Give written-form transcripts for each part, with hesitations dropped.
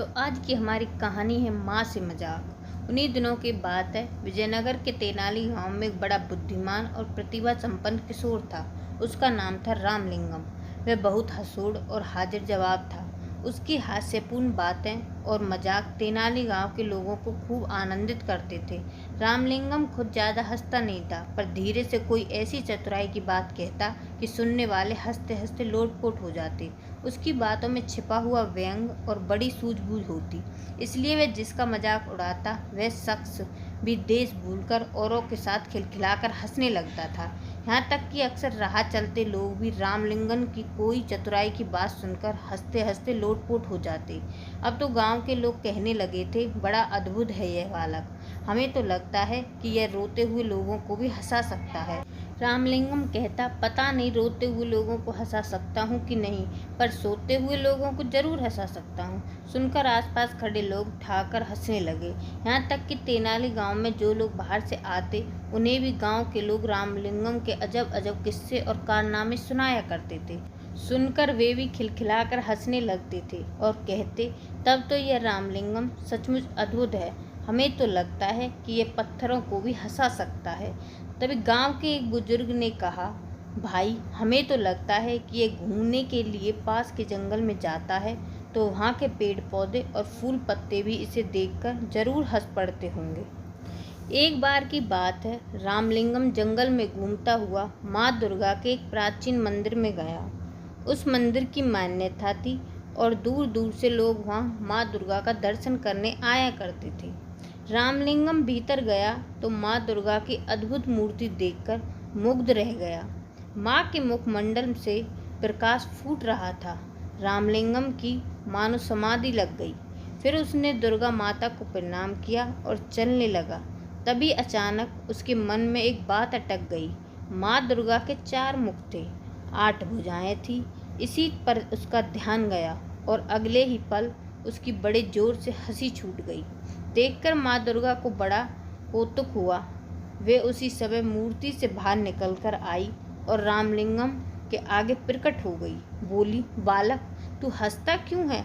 तो आज की हमारी कहानी है माँ से मजाक। उन्हीं दिनों की बात है। विजयनगर के तेनाली गांव में एक बड़ा बुद्धिमान और प्रतिभा संपन्न किशोर था। उसका नाम था रामलिंगम। वह बहुत हंसुड़ और हाजिर जवाब था। उसकी हास्यपूर्ण बातें और मजाक तेनाली गांव के लोगों को खूब आनंदित करते थे। रामलिंगम खुद ज़्यादा हंसता नहीं था, पर धीरे से कोई ऐसी चतुराई की बात कहता कि सुनने वाले हंसते हंसते लोटपोट हो जाते। उसकी बातों में छिपा हुआ व्यंग और बड़ी सूझबूझ होती, इसलिए वह जिसका मजाक उड़ाता वह शख्स भी देश भूलकर औरों के साथ खिलखिलाकर हंसने लगता था। यहाँ तक कि अक्सर राह चलते लोग भी रामलिंगम की कोई चतुराई की बात सुनकर हंसते हंसते लोटपोट हो जाते। अब तो गांव के लोग कहने लगे थे, बड़ा अद्भुत है यह बालक। हमें तो लगता है कि यह रोते हुए लोगों को भी हंसा सकता है। रामलिंगम कहता, पता नहीं रोते हुए लोगों को हंसा सकता हूँ कि नहीं, पर सोते हुए लोगों को जरूर हंसा सकता हूँ। सुनकर आसपास खड़े लोग ठाकर हंसने लगे। यहाँ तक कि तेनाली गांव में जो लोग बाहर से आते, उन्हें भी गांव के लोग रामलिंगम के अजब अजब किस्से और कारनामे सुनाया करते थे। सुनकर वे भी खिलखिलाकर हंसने लगते थे और कहते, तब तो यह रामलिंगम सचमुच अद्भुत है। हमें तो लगता है कि यह पत्थरों को भी हंसा सकता है। तभी गांव के एक बुजुर्ग ने कहा, भाई, हमें तो लगता है कि ये घूमने के लिए पास के जंगल में जाता है, तो वहाँ के पेड़ पौधे और फूल पत्ते भी इसे देखकर जरूर हंस पड़ते होंगे। एक बार की बात है, रामलिंगम जंगल में घूमता हुआ माँ दुर्गा के एक प्राचीन मंदिर में गया। उस मंदिर की मान्यता थी और दूर दूर से लोग वहाँ माँ दुर्गा का दर्शन करने आया करते थे। रामलिंगम भीतर गया तो माँ दुर्गा की अद्भुत मूर्ति देखकर मुग्ध रह गया। माँ के मुखमंडल से प्रकाश फूट रहा था। रामलिंगम की मानो समाधि लग गई। फिर उसने दुर्गा माता को प्रणाम किया और चलने लगा। तभी अचानक उसके मन में एक बात अटक गई। माँ दुर्गा के 4 मुख थे, 8 भुजाएं थी। इसी पर उसका ध्यान गया और अगले ही पल उसकी बड़े जोर से हंसी छूट गई। देखकर माँ दुर्गा को बड़ा कौतुक हुआ। वे उसी समय मूर्ति से बाहर निकलकर आई और रामलिंगम के आगे प्रकट हो गई। बोली, बालक, तू हंसता क्यों है?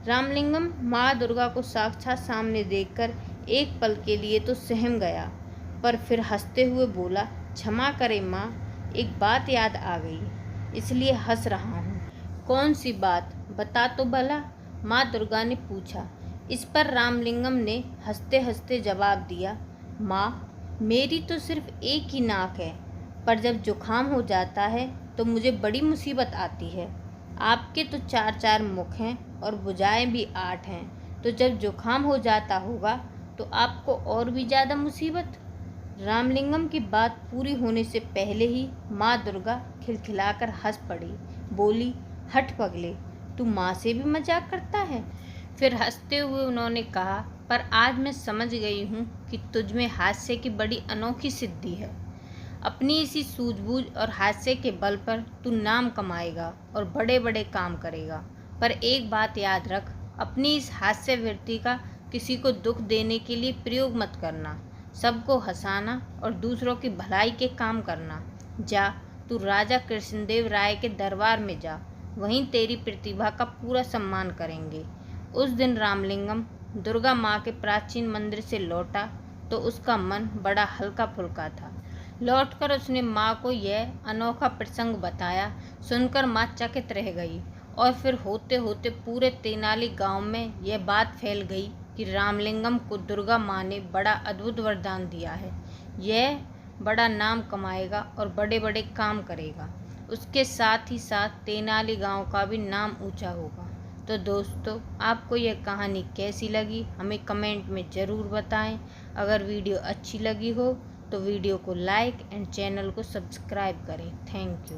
रामलिंगम माँ दुर्गा को साक्षात सामने देखकर एक पल के लिए तो सहम गया, पर फिर हंसते हुए बोला, क्षमा करें माँ, एक बात याद आ गई, इसलिए हंस रहा हूँ। कौन सी बात, बता तो भला, माँ दुर्गा ने पूछा। इस पर रामलिंगम ने हंसते हंसते जवाब दिया, माँ, मेरी तो सिर्फ एक ही नाक है, पर जब जुकाम हो जाता है तो मुझे बड़ी मुसीबत आती है। आपके तो 4 मुख हैं और भुजाएं भी 8 हैं, तो जब जुकाम हो जाता होगा तो आपको और भी ज़्यादा मुसीबत। रामलिंगम की बात पूरी होने से पहले ही माँ दुर्गा खिलखिलाकर हंस पड़ी। बोली, हट पगले, तू माँ से भी मजाक करता है? फिर हंसते हुए उन्होंने कहा, पर आज मैं समझ गई हूँ कि तुझमें हास्य की बड़ी अनोखी सिद्धि है। अपनी इसी सूझबूझ और हास्य के बल पर तू नाम कमाएगा और बड़े बड़े काम करेगा। पर एक बात याद रख, अपनी इस हास्यवृत्ति का किसी को दुख देने के लिए प्रयोग मत करना। सबको हंसाना और दूसरों की भलाई के काम करना। जा, तू राजा कृष्णदेव राय के दरबार में जा, वहीं तेरी प्रतिभा का पूरा सम्मान करेंगे। उस दिन रामलिंगम दुर्गा माँ के प्राचीन मंदिर से लौटा तो उसका मन बड़ा हल्का फुल्का था। लौटकर उसने माँ को यह अनोखा प्रसंग बताया। सुनकर माँ चकित रह गई और फिर होते होते पूरे तेनाली गांव में यह बात फैल गई कि रामलिंगम को दुर्गा माँ ने बड़ा अद्भुत वरदान दिया है। यह बड़ा नाम कमाएगा और बड़े बड़े काम करेगा। उसके साथ ही साथ तेनाली गांव का भी नाम ऊंचा होगा। तो दोस्तों, आपको यह कहानी कैसी लगी हमें कमेंट में ज़रूर बताएं। अगर वीडियो अच्छी लगी हो तो वीडियो को लाइक एंड चैनल को सब्सक्राइब करें। Thank you.